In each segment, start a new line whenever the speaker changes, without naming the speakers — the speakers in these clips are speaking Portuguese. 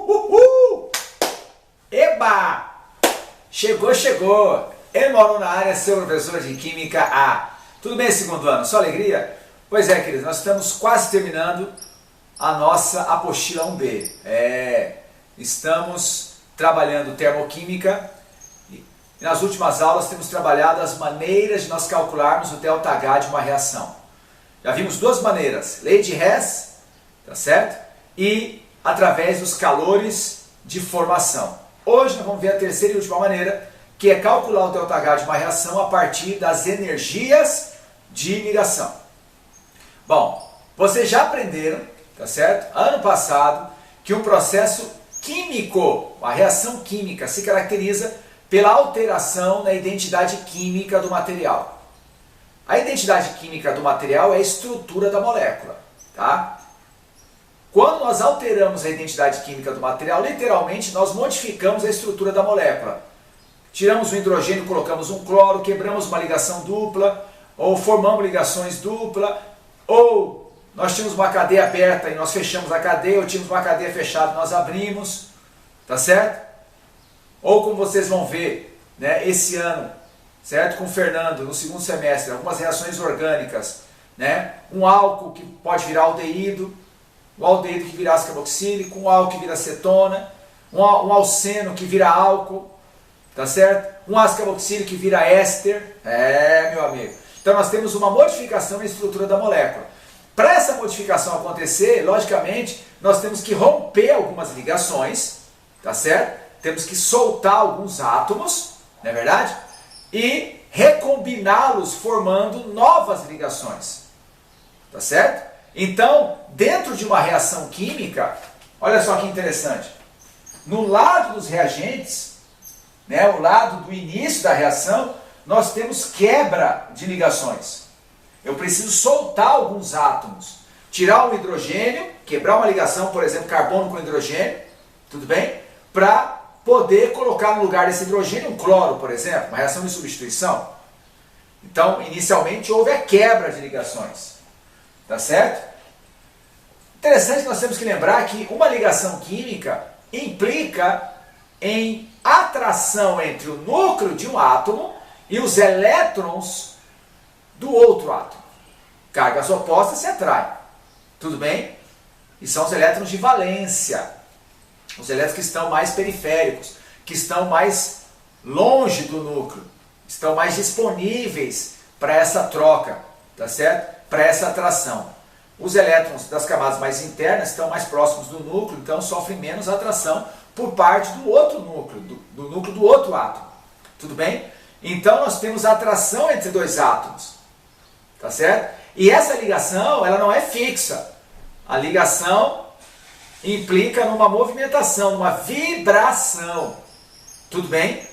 Uhul! Eba! Chegou! Eu moro na área, seu professor de Química A. Tudo bem, segundo ano? Só alegria? Pois é, queridos, nós estamos quase terminando a nossa apostila 1B. Estamos trabalhando termoquímica e nas últimas aulas temos trabalhado as maneiras de nós calcularmos o ΔH de uma reação. Já vimos duas maneiras, lei de Hess, tá certo? E através dos calores de formação. Hoje nós vamos ver a terceira e última maneira, que é calcular o ΔH de uma reação a partir das energias de ligação. Bom, vocês já aprenderam, tá certo? Ano passado, que um processo químico, uma reação química, se caracteriza pela alteração na identidade química do material. A identidade química do material é a estrutura da molécula, tá? Quando nós alteramos a identidade química do material, literalmente nós modificamos a estrutura da molécula. Tiramos o hidrogênio, colocamos um cloro, quebramos uma ligação dupla, ou formamos ligações dupla, ou nós tínhamos uma cadeia aberta e nós fechamos a cadeia, ou tínhamos uma cadeia fechada e nós abrimos, tá certo? Ou como vocês vão ver, né, esse ano, certo? Com o Fernando, no segundo semestre, algumas reações orgânicas, né? Um álcool que pode virar aldeído, um aldeído que vira ácido carboxílico, um álcool que vira acetona, um alceno que vira álcool, tá certo? Um ácido carboxílico que vira éster, meu amigo. Então nós temos uma modificação na estrutura da molécula. Para essa modificação acontecer, logicamente, nós temos que romper algumas ligações, tá certo? Temos que soltar alguns átomos, não é verdade? E recombiná-los formando novas ligações, tá certo? Então, dentro de uma reação química, olha só que interessante, no lado dos reagentes, né, o lado do início da reação, nós temos quebra de ligações. Eu preciso soltar alguns átomos, tirar um hidrogênio, quebrar uma ligação, por exemplo, carbono com hidrogênio, tudo bem? Para poder colocar no lugar desse hidrogênio um cloro, por exemplo, uma reação de substituição. Então, inicialmente houve a quebra de ligações, tá certo? Interessante, nós temos que lembrar que uma ligação química implica em atração entre o núcleo de um átomo e os elétrons do outro átomo. Cargas opostas se atraem, tudo bem? E são os elétrons de valência, os elétrons que estão mais periféricos, que estão mais longe do núcleo, estão mais disponíveis para essa troca, tá certo? Para essa atração. Os elétrons das camadas mais internas estão mais próximos do núcleo, então sofrem menos atração por parte do outro núcleo, do núcleo do outro átomo. Tudo bem? Então nós temos atração entre dois átomos, tá certo? E essa ligação, ela não é fixa. A ligação implica numa movimentação, numa vibração. Tudo bem?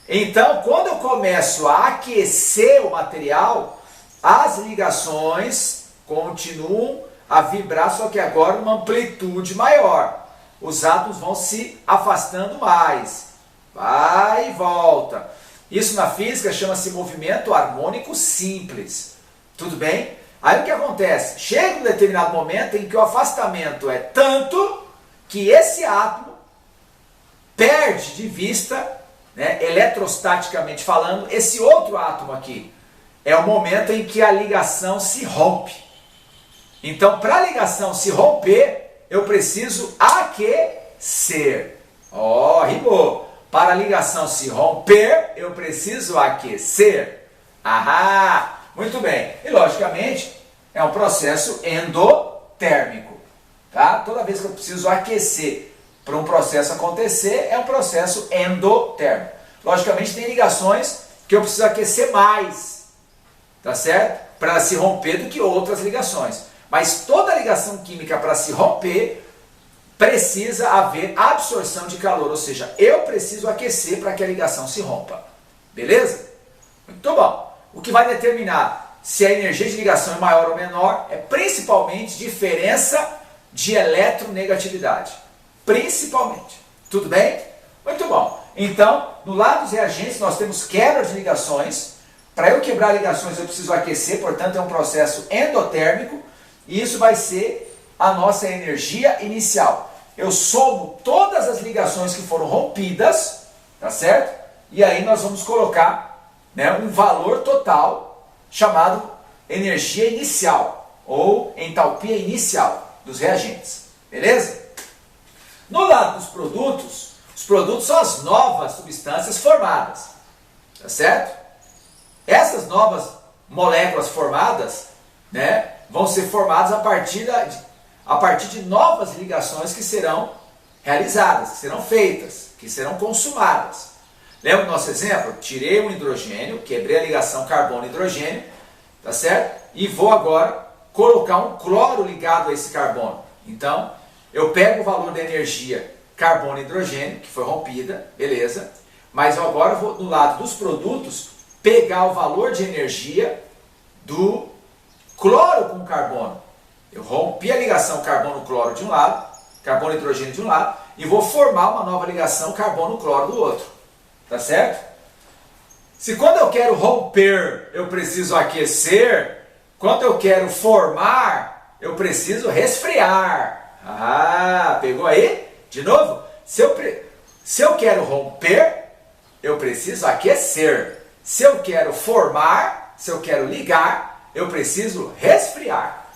Então, quando eu começo a aquecer o material, as ligações continuam a vibrar, só que agora numa amplitude maior. Os átomos vão se afastando mais. Vai e volta. Isso na física chama-se movimento harmônico simples. Tudo bem? Aí o que acontece? Chega um determinado momento em que o afastamento é tanto que esse átomo perde de vista, né, eletrostaticamente falando, esse outro átomo aqui. É o momento em que a ligação se rompe. Então, para a ligação se romper, eu preciso aquecer. Rimou. Para a ligação se romper, eu preciso aquecer. Muito bem. E, logicamente, é um processo endotérmico. Tá? Toda vez que eu preciso aquecer para um processo acontecer, é um processo endotérmico. Logicamente, tem ligações que eu preciso aquecer mais, tá certo? Para se romper do que outras ligações. Mas toda ligação química, para se romper, precisa haver absorção de calor, ou seja, eu preciso aquecer para que a ligação se rompa. Beleza? Muito bom. O que vai determinar se a energia de ligação é maior ou menor é principalmente diferença de eletronegatividade. Principalmente. Tudo bem? Muito bom. Então, no lado dos reagentes, nós temos quebra de ligações. Para eu quebrar ligações, eu preciso aquecer, portanto, é um processo endotérmico. E isso vai ser a nossa energia inicial. eu somo todas as ligações que foram rompidas, tá certo? E aí nós vamos colocar, né, um valor total chamado energia inicial ou entalpia inicial dos reagentes, beleza? No lado dos produtos, os produtos são as novas substâncias formadas, tá certo? Essas novas moléculas formadas, né, vão ser formadas a partir de novas ligações que serão realizadas, que serão feitas, que serão consumadas. Lembra do nosso exemplo? Tirei um hidrogênio, quebrei a ligação carbono-hidrogênio, tá certo? E vou agora colocar um cloro ligado a esse carbono. Então, eu pego o valor da energia carbono-hidrogênio, que foi rompida, beleza? Mas eu agora vou, do lado dos produtos, pegar o valor de energia do cloro com carbono. Eu rompi a ligação carbono-cloro de um lado, carbono-hidrogênio de um lado, e vou formar uma nova ligação carbono-cloro do outro. Tá certo? Se quando eu quero romper, eu preciso aquecer, quando eu quero formar, eu preciso resfriar. Ah, pegou aí? De novo? Se eu quero romper, eu preciso aquecer. Se eu quero formar, se eu quero ligar, eu preciso resfriar.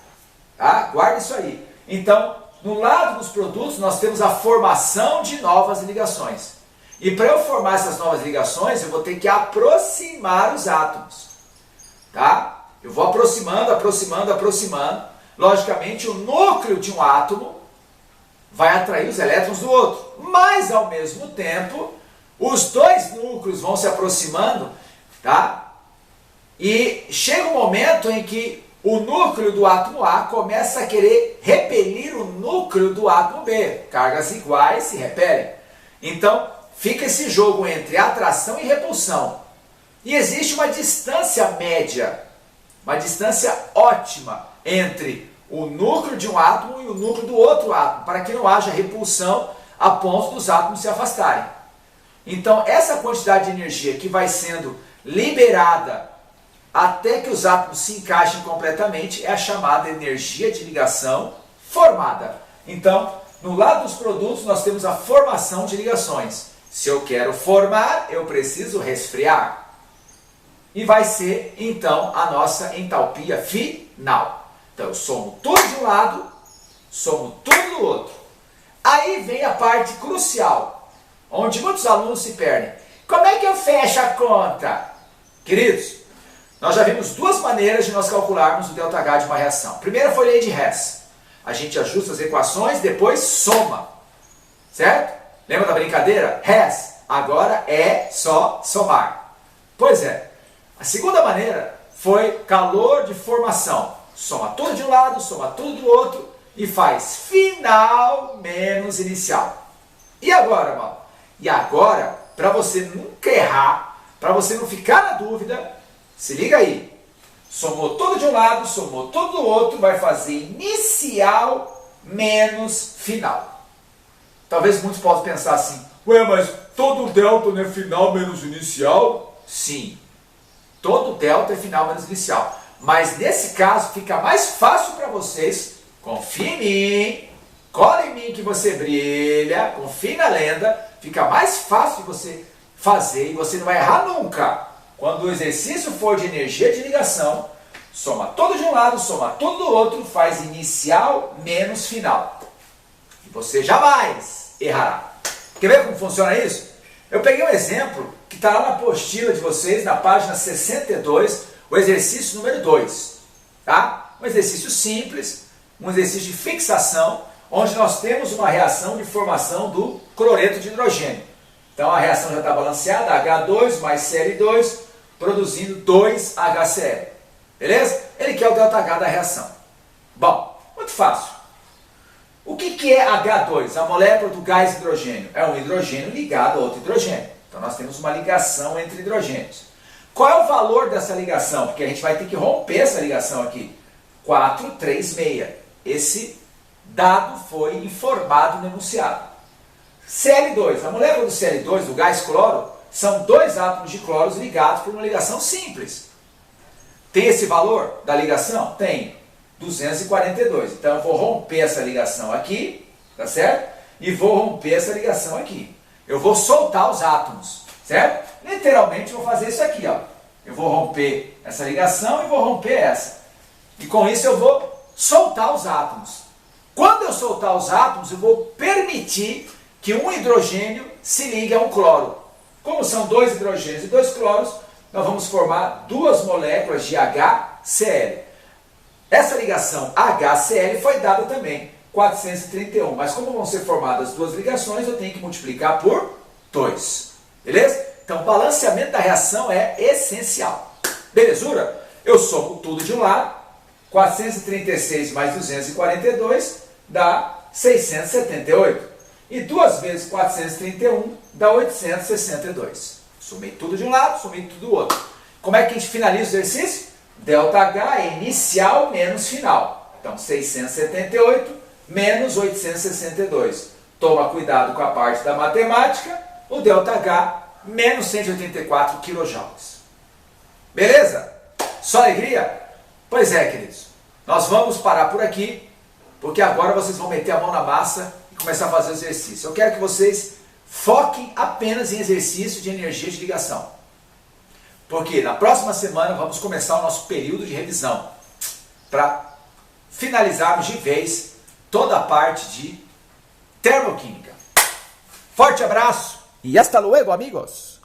Tá? Guarda isso aí. Então, no lado dos produtos, nós temos a formação de novas ligações. E para eu formar essas novas ligações, eu vou ter que aproximar os átomos. Tá? Eu vou aproximando, aproximando, aproximando. Logicamente, o núcleo de um átomo vai atrair os elétrons do outro. Mas, ao mesmo tempo, os dois núcleos vão se aproximando, tá? E chega um momento em que o núcleo do átomo A começa a querer repelir o núcleo do átomo B. Cargas iguais se repelem. Então, fica esse jogo entre atração e repulsão. E existe uma distância média, uma distância ótima entre o núcleo de um átomo e o núcleo do outro átomo, para que não haja repulsão a ponto dos átomos se afastarem. Então, essa quantidade de energia que vai sendo liberada até que os átomos se encaixem completamente é a chamada energia de ligação formada. Então, no lado dos produtos, nós temos a formação de ligações. Se eu quero formar, eu preciso resfriar. E vai ser, então, a nossa entalpia final. Então, eu somo tudo de um lado, somo tudo do outro. Aí vem a parte crucial, onde muitos alunos se perdem. Como é que eu fecho a conta? Queridos, nós já vimos duas maneiras de nós calcularmos o ΔH de uma reação. A primeira foi lei de Hess. A gente ajusta as equações, depois soma. Certo? Lembra da brincadeira? Hess, agora é só somar. Pois é. A segunda maneira foi calor de formação. Soma tudo de um lado, soma tudo do outro e faz final menos inicial. E agora, mal? E agora, para você nunca errar, para você não ficar na dúvida, se liga aí. Somou tudo de um lado, somou tudo do outro, vai fazer inicial menos final. Talvez muitos possam pensar assim, ué, mas todo delta não é final menos inicial? Sim, todo delta é final menos inicial. Mas nesse caso fica mais fácil para vocês, confia em mim, cola em mim que você brilha, confia na lenda, fica mais fácil de você fazer e você não vai errar nunca. Quando o exercício for de energia de ligação, soma todo de um lado, soma todo do outro, faz inicial menos final. E você jamais errará. Quer ver como funciona isso? Eu peguei um exemplo que está lá na apostila de vocês, na página 62, o exercício número 2. Tá? Um exercício simples, um exercício de fixação, onde nós temos uma reação de formação do cloreto de hidrogênio. Então a reação já está balanceada, H2 mais Cl2, produzindo 2HCl. Beleza? Ele quer o ΔH da reação. Bom, muito fácil. O que é H2? A molécula do gás hidrogênio. É um hidrogênio ligado a outro hidrogênio. Então nós temos uma ligação entre hidrogênios. Qual é o valor dessa ligação? Porque a gente vai ter que romper essa ligação aqui. 436. Esse dado foi informado no enunciado. Cl2. A molécula do Cl2, do gás cloro, são dois átomos de cloro ligados por uma ligação simples. Tem esse valor da ligação? Tem. 242. Então eu vou romper essa ligação aqui, tá certo? e vou romper essa ligação aqui. Eu vou soltar os átomos, certo? Literalmente vou fazer isso aqui, ó. Eu vou romper essa ligação e vou romper essa. E com isso eu vou soltar os átomos. Quando eu soltar os átomos, eu vou permitir que um hidrogênio se ligue a um cloro. Como são dois hidrogênios e dois cloros, nós vamos formar duas moléculas de HCl. Essa ligação HCl foi dada também, 431. Mas como vão ser formadas duas ligações, eu tenho que multiplicar por 2. Beleza? Então, o balanceamento da reação é essencial. Belezura? Eu somo tudo de um lado. 436 mais 242 dá 678. E 2 vezes 431 dá 862. Somei tudo de um lado, somei tudo do outro. Como é que a gente finaliza o exercício? ΔH é inicial menos final. Então, 678 menos 862. Toma cuidado com a parte da matemática. O ΔH, menos 184 kJ. Beleza? Só alegria? Pois é, queridos. Nós vamos parar por aqui, porque agora vocês vão meter a mão na massa e começar a fazer o exercício. Eu quero que vocês foquem apenas em exercício de energia de ligação. Porque na próxima semana vamos começar o nosso período de revisão, para finalizarmos de vez toda a parte de termoquímica. Forte abraço e hasta luego, amigos!